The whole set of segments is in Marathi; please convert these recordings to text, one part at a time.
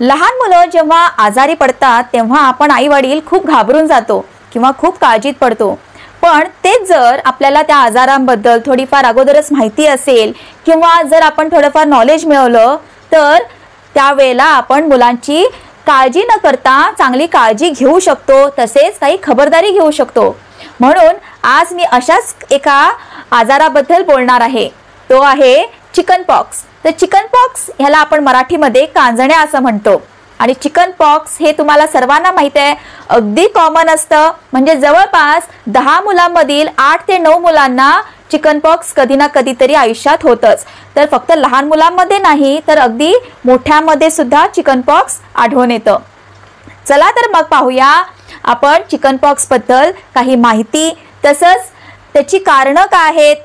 लहान मुलं जेव्हा आजारी पडतात तेव्हा आपण आई वडील खूप घाबरून जातो किंवा खूप काळजीत पडतो। पण तेच जर आपल्याला त्या आजारांबद्दल थोडीफार अगोदरच माहिती असेल किंवा जर आपण थोडंफार नॉलेज मिळवलं तर त्यावेळेला आपण मुलांची काळजी न करता चांगली काळजी घेऊ शकतो, तसेच काही खबरदारी घेऊ शकतो। म्हणून आज मी अशाच एका आजाराबद्दल बोलणार आहे, तो आहे चिकन पॉक्स। तर चिकन पॉक्स ह्याला आपण मराठीमध्ये कांजण्या असं म्हणतो आणि चिकन पॉक्स हे तुम्हाला सर्वांना माहिती आहे, अगदी कॉमन असतं। म्हणजे जवळपास 10 मुलांमधील 8 ते 9 मुलांना चिकन पॉक्स कधी ना कधीतरी आयुष्यात होतच। तर फक्त लहान मुलांमध्ये नाही तर अगदी मोठ्यामध्ये सुद्धा चिकन पॉक्स आढळून येतं। चला तर मग पाहूया आपण चिकन पॉक्स बद्दल काही माहिती, तसंच त्याची कारणं काय आहेत,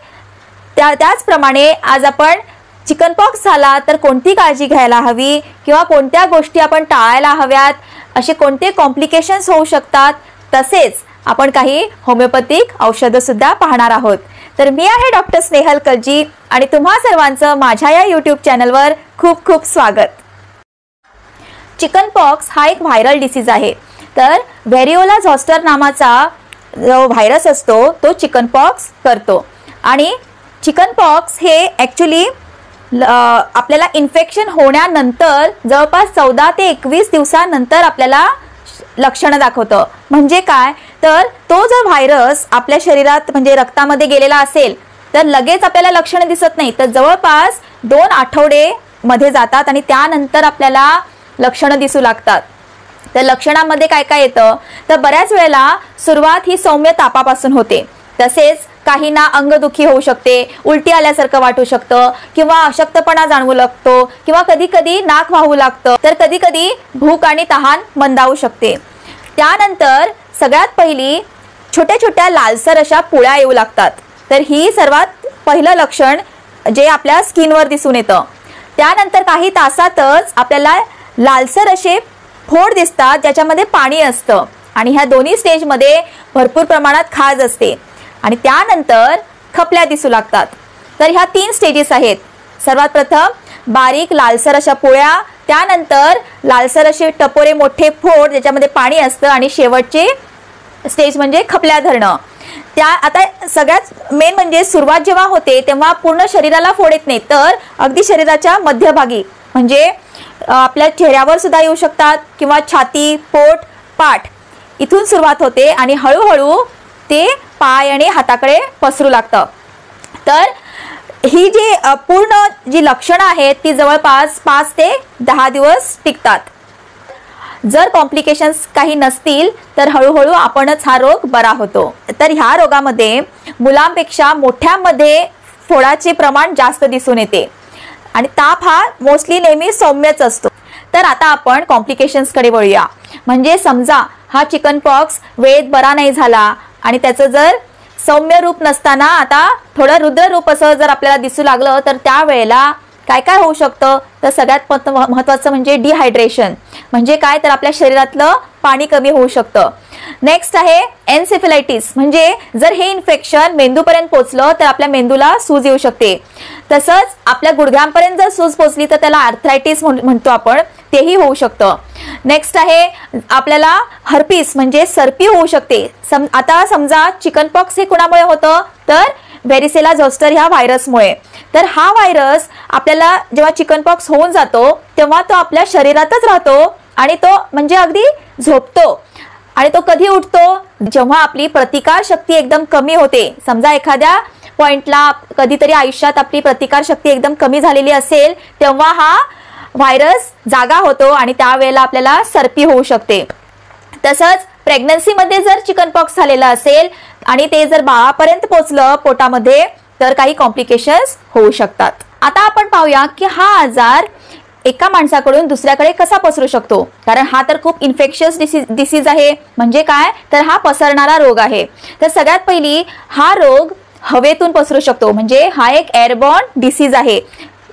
त्याचप्रमाणे आज आपण चिकन पॉक्स झाला तर कोणती काळजी घ्यायला हवी किंवा कोणत्या गोष्टी आपण टाळायला हव्यात, असे कोणते कॉम्प्लिकेशन्स होऊ शकतात, तसेच आपण काही होमिओपॅथिक औषधं सुद्धा पाहणार आहोत। तर मी आहे डॉक्टर स्नेहल कलजी आणि तुम्हा सर्वांचं माझ्या या यूट्यूब चॅनलवर खूप खूप स्वागत। चिकन पॉक्स हा एक व्हायरल डिसीज आहे। तर व्हेरिओला झॉस्टर नावाचा जो व्हायरस असतो तो चिकन पॉक्स करतो आणि चिकन पॉक्स हे ॲक्च्युली आपल्याला इन्फेक्शन होण्यानंतर जवळपास 14 ते 21 दिवसानंतर आपल्याला लक्षणं दाखवतं। म्हणजे काय, तर तो जर व्हायरस आपल्या शरीरात म्हणजे रक्तामध्ये गेलेला असेल तर लगेच आपल्याला लक्षणं दिसत नाही, तर जवळपास 2 आठवडे मध्ये जातात आणि त्यानंतर आपल्याला लक्षणं दिसू लागतात। तर लक्षणांमध्ये काय काय येतं, तर बऱ्याच वेळेला सुरुवात ही सौम्य तापापासून होते, तसेच काहींना अंगदुखी होऊ शकते, उलटी आल्यासारखं वाटू शकतं किंवा अशक्तपणा जाणवू लागतो किंवा कधी कधी नाक वाहू लागतं, तर कधी कधी भूक आणि तहान मंदावू शकते। त्यानंतर सगळ्यात पहिली छोट्या छोट्या लालसर अशा पुळ्या येऊ लागतात। तर ही सर्वात पहिलं लक्षण जे आपल्या स्किनवर दिसून येतं। त्यानंतर काही तासातच आपल्याला लालसर असे फोड दिसतात ज्याच्यामध्ये पाणी असतं आणि ह्या दोन्ही स्टेजमध्ये भरपूर प्रमाणात खाज असते आणि त्यानंतर खपल्या दिसू लागतात। तर ह्या 3 स्टेजेस आहेत। सर्वात प्रथम बारीक लालसर अशा पोळ्या, त्यानंतर लालसर असे टपोरे मोठे फोड ज्याच्यामध्ये पाणी असतं आणि शेवटचे स्टेज म्हणजे खपल्या धरणं। आता सगळ्यात मेन म्हणजे सुरुवात जेव्हा होते तेव्हा पूर्ण शरीराला फोड येत नाही, तर अगदी शरीराच्या मध्यभागी म्हणजे आपल्या चेहऱ्यावर सुद्धा येऊ शकतात किंवा छाती, पोट, पाठ इथून सुरुवात होते आणि हळूहळू ते पाय आणि हाताकडे पसरू लागतं। तर ही जी पूर्ण जी लक्षणं आहेत ती जवळपास 5 ते 10 दिवस टिकतात। जर कॉम्प्लिकेशन्स काही नसतील तर हळूहळू आपणच हा रोग बरा होतो। तर ह्या रोगामध्ये मुलांपेक्षा मोठ्यांमध्ये फोडाचे प्रमाण जास्त दिसून येते आणि ताप हा मोस्टली नेहमी सौम्यच असतो। तर आता आपण कॉम्प्लिकेशन्सकडे वळूया। म्हणजे समजा हा चिकन पॉक्स वेळेत बरा नाही झाला आणि त्याचं जर सौम्य रूप नसताना आता थोडं रुद्र रूप असं जर आपल्याला दिसू लागलं तर त्यावेळेला काय काय होऊ शकतं, तर सगळ्यात महत्त्वाचं म्हणजे डिहायड्रेशन। म्हणजे काय, तर आपल्या शरीरातलं पाणी कमी होऊ शकतं। नेक्स्ट आहे एन्सेफेलायटिस, म्हणजे जर हे इन्फेक्शन मेंदूपर्यंत पोहोचलं तर आपल्या मेंदूला सूज येऊ शकते। तसंच आपल्या गुडघ्यांपर्यंत जर सूज पोहोचली तर त्याला आर्थरायटिस म्हणतो आपण, तेही होऊ शकतं। नेक्स्ट आहे आपल्याला हर्पीस म्हणजे सर्पी होऊ शकते। आता समजा चिकन पॉक्स हे कुणामुळे होतं, तर व्हेरिसेला झॉस्टर ह्या व्हायरसमुळे। तर हा व्हायरस आपल्याला जेव्हा चिकन पॉक्स होऊन जातो तेव्हा तो आपल्या शरीरातच राहतो आणि तो म्हणजे अगदी झोपतो आणि तो कधी उठतो, जेव्हा आपली प्रतिकार शक्ती एकदम कमी होते। समजा एखाद्या पॉइंटला कधीतरी आयुष्यात आपली प्रतिकार शक्ती एकदम कमी झालेली असेल तेव्हा हा व्हायरस जागा होतो आणि त्यावेळेला आपल्याला सर्पी होऊ शकते। तसंच प्रेग्नन्सीमध्ये जर चिकन पॉक्स झालेला असेल आणि ते जर बाळापर्यंत पोहोचलं पोटामध्ये तर काही कॉम्प्लिकेशन्स होऊ शकतात। आता आपण पाहूया की हा आजार एका माणसाकडून दुसऱ्याकडे कसा पसरू शकतो, कारण हा तर खूप इन्फेक्शियस डिसीज आहे। म्हणजे काय, तर हा पसरणारा रोग आहे। तर सगळ्यात पहिली हा रोग हवेतून पसरू शकतो, म्हणजे हा एक एअरबॉर्न डिसीज आहे।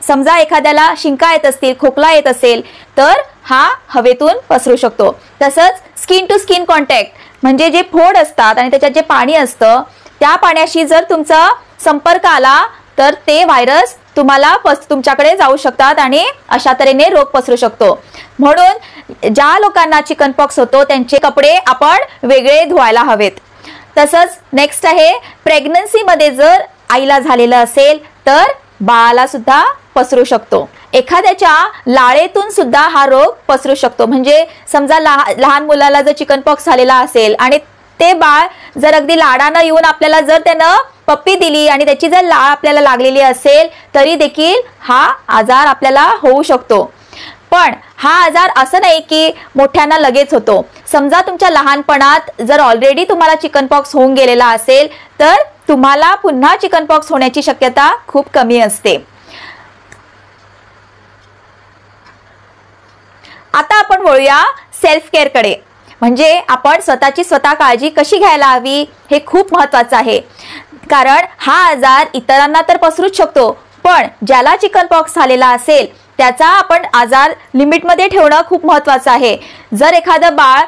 समजा एखाद्याला शिंका येत असतील, खोकला येत असेल तर हा हवेतून पसरू शकतो। तसंच स्किन टू स्किन कॉन्टॅक्ट म्हणजे जे फोड असतात आणि त्याच्यात जे पाणी असतं त्या पाण्याशी जर तुमचा संपर्क आला तर ते व्हायरस तुमच्याकडे जाऊ शकतात आणि अशा तऱ्हेने रोग पसरू शकतो. म्हणून ज्या लोकांना चिकन पॉक्स होतो त्यांचे कपडे आपण वेगळे धुवायला हवेत. तसंच नेक्स्ट आहे, प्रेग्नन्सी मध्ये जर आईला झालेलं असेल तर बाळाला सुद्धा पसरू शकतो. एखाद्याच्या लाळेतून सुद्धा हा रोग पसरू शकतो. म्हणजे समजा लहान मुलाला जर चिकन पॉक्स झालेला असेल आणि ते बाळ जर अगदी लाडानं येऊन आपल्याला जर त्यानं पप्पी दिली आणि त्याची जर लाळ आपल्याला लागलेली असेल तरी देखील हा आजार आपल्याला होऊ शकतो. पण हा आजार असं नाही की मोठ्यांना लगेच होतो. समजा तुमच्या लहानपणात जर ऑलरेडी तुम्हाला चिकन पॉक्स होऊन गेलेला असेल तर तुम्हाला पुन्हा चिकन पॉक्स होण्याची शक्यता खूप कमी असते. आता आपण वळूया सेल्फ केअर कडे. म्हणजे आपण स्वतःची काळजी कशी घ्यायला हवी हे खूप महत्त्वाचं आहे. कारण हा आजार इतरांना तर पसरूच शकतो, पण ज्याला चिकन पॉक्स झालेला असेल त्याचा आपण आजार लिमिटमध्ये ठेवणं खूप महत्त्वाचं आहे. जर एखादं बाळ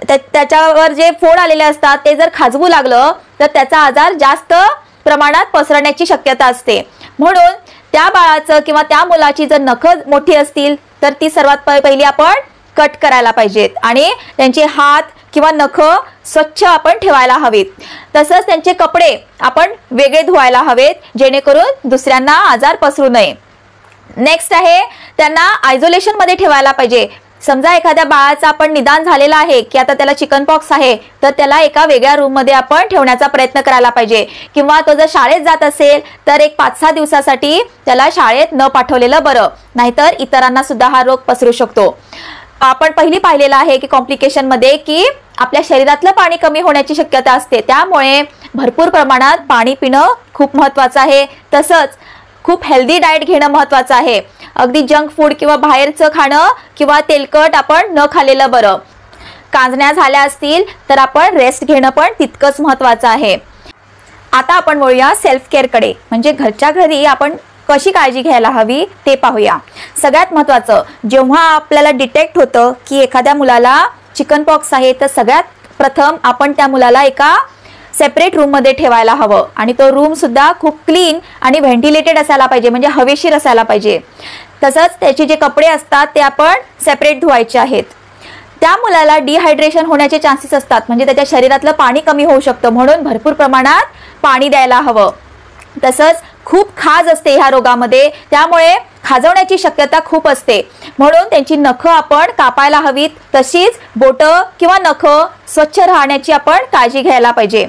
त्याच्यावर जे फोड आलेले असतात ते जर खाजवू लागलं तर त्याचा आजार जास्त प्रमाणात पसरण्याची शक्यता असते. म्हणून त्या बाळाचं किंवा त्या मुलाची जर नखं मोठी असतील तर ती सर्वात पहिली आपण कट करायला पाहिजेत आणि त्यांचे हात किंवा नखं स्वच्छ आपण ठेवायला हवीत. तसंच त्यांचे कपडे आपण वेगळे धुवायला हवेत जेणेकरून दुसऱ्यांना आजार पसरू नये. नेक्स्ट आहे, त्यांना आयसोलेशन मध्ये ठेवायला पाहिजे. समजा एखाद्या बाळाचा आपण निदान झालेला आहे की आता त्याला चिकन पॉक्स आहे तर त्याला एका वेगळ्या रूम मध्ये आपण ठेवण्याचा प्रयत्न करायला पाहिजे. किंवा तो जर शाळेत जात असेल तर एक 5-6 दिवसासाठी त्याला शाळेत न पाठवलेलं बरं, नाहीतर इतरांना सुद्धा हा रोग पसरू शकतो. आपण पहिली पाहिलेलं आहे की कॉम्प्लिकेशन मध्ये की आपल्या शरीरातलं पाणी कमी होण्याची शक्यता असते. त्यामुळे भरपूर प्रमाणात पाणी पिणं खूप महत्त्वाचं आहे. तसंच खूप हेल्दी डाएट घेणं महत्त्वाचं आहे. अगदी जंक फूड किंवा बाहेरचं खाणं किंवा तेलकट आपण न खाल्लेलं बरं. कांजण्या झाल्या असतील तर आपण रेस्ट घेणं पण तितकंच महत्त्वाचं आहे. आता आपण वळूया सेल्फ केअर कडे. म्हणजे घरच्या घरी आपण कशी काळजी घ्यायला हवी ते पाहूया. सगळ्यात महत्त्वाचं, जेव्हा आपल्याला डिटेक्ट होतं की एखाद्या मुलाला चिकन पॉक्स आहे तर सगळ्यात प्रथम आपण त्या मुलाला एका सेपरेट रूम मध्ये ठेवायला हवं आणि तो रूम सुद्धा खूप क्लीन आणि व्हेंटिलेटेड असायला पाहिजे, म्हणजे हवेशीर असायला पाहिजे. तसंच त्याचे जे कपडे असतात ते आपण सेपरेट धुवायचे आहेत. त्या मुलाला डिहायड्रेशन होण्याचे चान्सेस असतात, म्हणजे त्याच्या शरीरातलं पाणी कमी होऊ शकतं, म्हणून भरपूर प्रमाणात पाणी द्यायला हवं. तसंच खूप खाज असते ह्या रोगामध्ये, त्यामुळे खाजवण्याची शक्यता खूप असते. म्हणून त्यांची नखं आपण कापायला हवीत. तशीच बोटं किंवा नखं स्वच्छ राहण्याची आपण काळजी घ्यायला पाहिजे.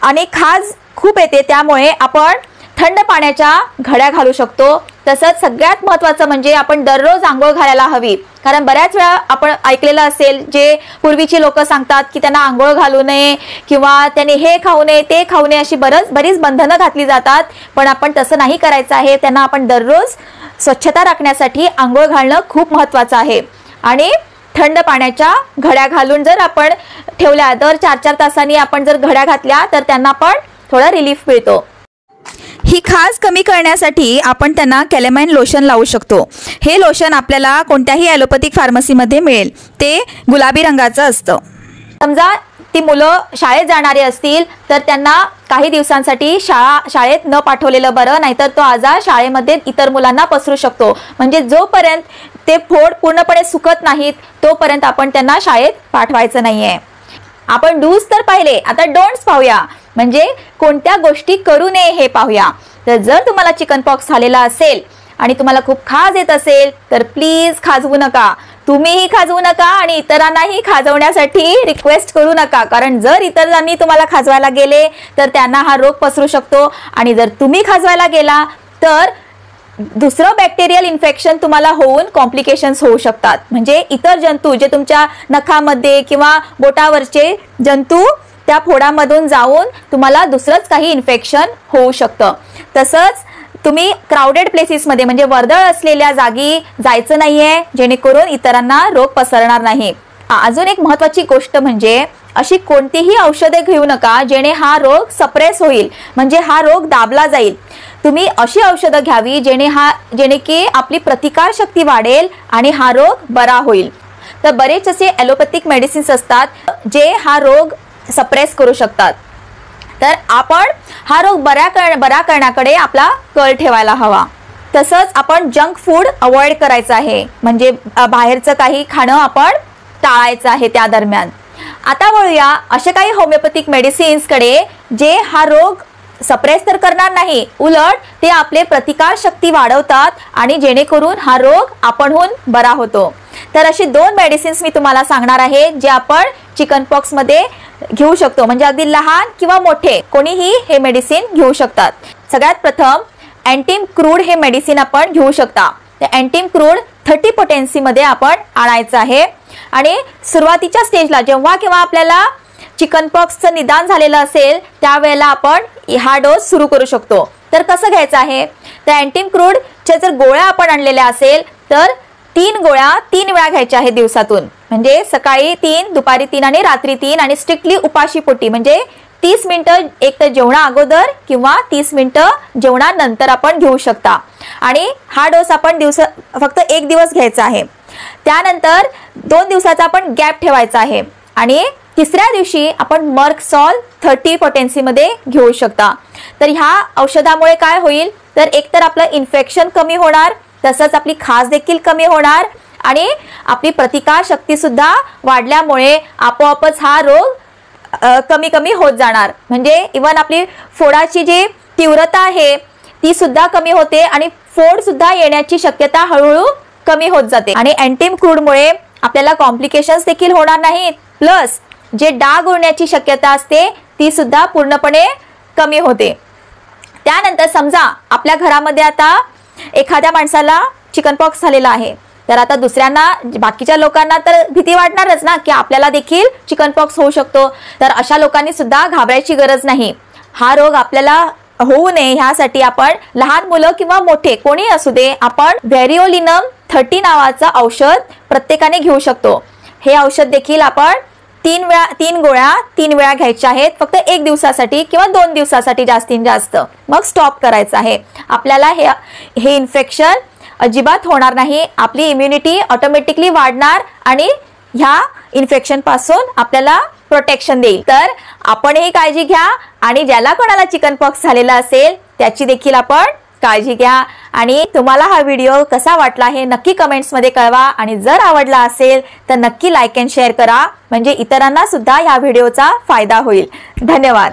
आणि खाज खूप येते त्यामुळे आपण थंड पाण्याच्या घड्या घालू शकतो. तसंच सगळ्यात महत्त्वाचं म्हणजे आपण दररोज आंघोळ घालायला हवी. कारण बऱ्याच वेळा आपण ऐकलेलं असेल, जे पूर्वीची लोक सांगतात की त्यांना आंघोळ घालू नये किंवा त्यांनी हे खाऊ नये ते खाऊ नये, अशी बरीच बंधनं घातली जातात. पण आपण तसं नाही करायचं आहे. त्यांना आपण दररोज स्वच्छता राखण्यासाठी आंघोळ घालणं खूप महत्त्वाचं आहे. आणि थंड पाण्याच्या घड्या घालून जर आपण ठेवल्या, दर 4-4 तासांनी आपण जर घड्या घातल्या तर त्यांना पण थोडा रिलीफ मिळतो. ही खाज कमी करण्यासाठी आपण त्यांना कॅलेमाइन लोशन लावू शकतो. हे लोशन आपल्याला कोणत्याही ॲलोपॅथिक फार्मसीमध्ये मिळेल. ते गुलाबी रंगाचं असतं. समजा ती मुलं शाळेत जाणारे असतील तर त्यांना काही दिवसांसाठी शाळेत न पाठवलेलं बरं, नाहीतर तो आजार शाळेमध्ये इतर मुलांना पसरू शकतो. म्हणजे जोपर्यंत ते फोड पूर्णपणे सुकत नाहीत तोपर्यंत आपण त्यांना शाळेत पाठवायचं नाहीये. आपण डूज तर पाहिले, आता डोंट्स पाहूया. म्हणजे कोणत्या गोष्टी करू नये हे पाहूया. तर जर तुम्हाला चिकन पॉक्स झालेला असेल आणि तुम्हाला खूप खाज येत असेल तर प्लीज खाजवू नका. तुम्हीही खाजवू नका आणि इतरांनाही खाजवण्यासाठी रिक्वेस्ट करू नका. कारण जर इतरांनी तुम्हाला खाजवायला गेले तर त्यांना हा रोग पसरू शकतो आणि जर तुम्ही खाजवायला गेला तर दुसरं बॅक्टेरियल इन्फेक्शन तुम्हाला होऊन कॉम्प्लिकेशन्स होऊ शकतात. म्हणजे इतर जंतू जे तुमच्या नखामध्ये किंवा बोटावरचे जंतू त्या फोडामधून जाऊन तुम्हाला दुसरंच काही इन्फेक्शन होऊ शकतं. तसंच तुम्ही क्राउडेड प्लेसेसमध्ये म्हणजे वर्दळ असलेल्या जागी जायचं नाहीये, जेणेकरून इतरांना रोग पसरणार नाही. अजून एक महत्त्वाची गोष्ट म्हणजे अशी कोणतीही औषधे घेऊ नका जेणे हा रोग सप्रेस होईल, म्हणजे हा रोग दाबला जाईल. तुम्ही अशी औषधं घ्यावी जेणे की आपली प्रतिकार शक्ती वाढेल आणि हा रोग बरा होईल. तर बरेच असे ॲलोपॅथिक मेडिसिन्स असतात जे हा रोग सप्रेस करू शकतात. तर आपण हा रोग बरा करण्याकडे आपला कल ठेवायला हवा। तसंच आपण जंक फूड अवॉइड करायचं आहे, म्हणजे बाहेरचं काही खाणं आपण टाळायचं आहे त्या दरम्यान। आता वळूया असे काही होमिओपॅथिक मेडिसिन्सकडे जे हा रोग सप्रेस तर करणार नाही, उलट ते आपले प्रतिकार शक्ती वाढवतात आणि जेणेकरून हा रोग आपणहून बरा होतो। तर अशी 2 मेडिसिन्स मी तुम्हाला सांगणार आहे जे आपण चिकन पॉक्स मध्ये घेऊ शकतो, म्हणजे अगदी लहान किंवा मोठे कोणीही हे मेडिसिन घेऊ शकतात। सगळ्यात प्रथम अँटीम क्रूड हे मेडिसिन आपण घेऊ शकता। ते अँटीम क्रूड 30 पोटेन्सी मध्ये आपण आणायचं आहे आणि सुरुवातीच्या स्टेजला जेव्हा आपल्याला चिकन पॉक्सचं निदान झालेलं असेल त्यावेळेला आपण हा डोस सुरू करू शकतो। तर कसं घ्यायचं आहे, तर अँटीम क्रूडच्या जर गोळ्या आपण आणलेल्या असेल तर 3 गोळ्या 3 वेळा घ्यायच्या आहेत दिवसातून, म्हणजे सकाळी 3, दुपारी 3 आणि रात्री 3 आणि स्ट्रिक्टली उपाशीपोटी, म्हणजे 30 मिनिटं एक तर जेवणा अगोदर किंवा 30 मिनिटं जेवणानंतर आपण घेऊ शकता। आणि हा डोस आपण फक्त 1 दिवस घ्यायचा आहे, त्यानंतर 2 दिवसाचा आपण गॅप ठेवायचा आहे आणि तिसऱ्या दिवशी आपण मर्क सॉल 30 पोटेन्सी मध्ये घेऊ शकता। तर ह्या औषधामुळे काय होईल, तर एकतर आपलं इन्फेक्शन कमी होणार, तसंच आपली खाज देखील कमी होणार आणि आपली प्रतिकार शक्ती सुद्धा वाढल्यामुळे आपोआपच हा रोग कमी होत जाणार, म्हणजे इवन आपली फोडाची जी तीव्रता आहे ती सुद्धा कमी होते आणि फोड सुद्धा येण्याची शक्यता हळूहळू कमी होत जाते। आणि अँटीम क्रूडमुळे आपल्याला कॉम्प्लिकेशन्स देखील होणार नाहीत, प्लस जे डाग उडण्याची शक्यता असते ती सुद्धा पूर्णपणे कमी होते। त्यानंतर समजा आपल्या घरामध्ये आता एखाद्या माणसाला चिकन पॉक्स झालेला आहे, तर आता दुसऱ्यांना बाकीच्या लोकांना तर भीती वाटणारच ना की आपल्याला देखील चिकन पॉक्स होऊ शकतो। तर अशा लोकांनी सुद्धा घाबरायची गरज नाही। हा रोग आपल्याला होऊ नये ह्यासाठी आपण लहान मुलं किंवा मोठे कोणी असू दे, आपण व्हेरिओलिनम 30 नावाचं औषध प्रत्येकाने घेऊ शकतो। हे औषध देखील आपण 3 गोळ्या 3 वेळा घ्यायच्या आहेत, फक्त 1 दिवसासाठी किंवा 2 दिवसासाठी जास्तीत जास्त, मग स्टॉप करायचं आहे। आपल्याला हे इन्फेक्शन अजिबात होणार नाही, आपली इम्युनिटी ऑटोमॅटिकली वाढणार आणि ह्या इन्फेक्शन पासून आपल्याला प्रोटेक्शन देईल। तर आपणही काळजी घ्या आणि ज्याला कोणाला चिकन पॉक्स झालेला असेल त्याची देखील आपण काळजी घ्या। आणि तुम्हाला हा व्हिडिओ कसा वाटला हे नक्की कमेंट्स मध्ये कळवा आणि जर आवडला असेल तर नक्की लाईक अँड शेअर करा, म्हणजे इतरांना सुद्धा ह्या व्हिडिओचा फायदा होईल। धन्यवाद।